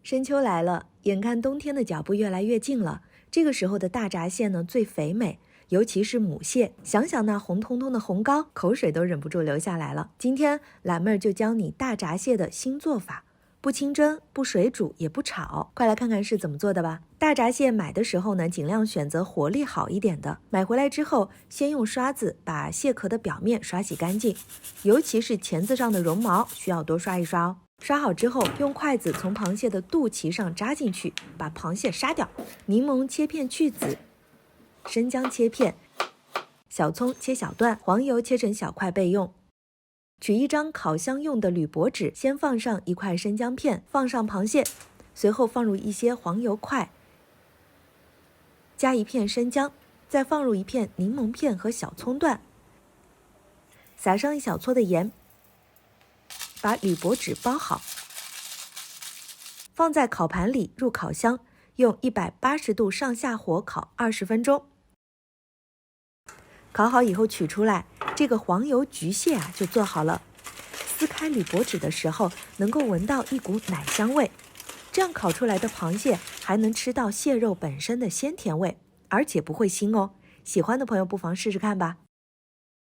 深秋来了，眼看冬天的脚步越来越近了，这个时候的大闸蟹呢最肥美，尤其是母蟹，想想那红彤彤的红膏，口水都忍不住流下来了。今天懒妹儿就教你大闸蟹的新做法，不清蒸，不水煮，也不炒，快来看看是怎么做的吧。大闸蟹买的时候呢，尽量选择活力好一点的。买回来之后，先用刷子把蟹壳的表面刷洗干净，尤其是钳子上的绒毛需要多刷一刷哦。刷好之后，用筷子从螃蟹的肚脐上扎进去，把螃蟹杀掉。柠檬切片去籽，生姜切片，小葱切小段，黄油切成小块备用。取一张烤箱用的铝箔纸，先放上一块生姜片，放上螃蟹，随后放入一些黄油块，加一片生姜，再放入一片柠檬片和小葱段，撒上一小撮的盐，把铝箔纸包好，放在烤盘里入烤箱，用180度上下火烤20分钟。烤好以后取出来，这个黄油焗蟹啊就做好了。撕开铝箔纸的时候，能够闻到一股奶香味，这样烤出来的螃蟹还能吃到蟹肉本身的鲜甜味，而且不会腥哦。喜欢的朋友不妨试试看吧。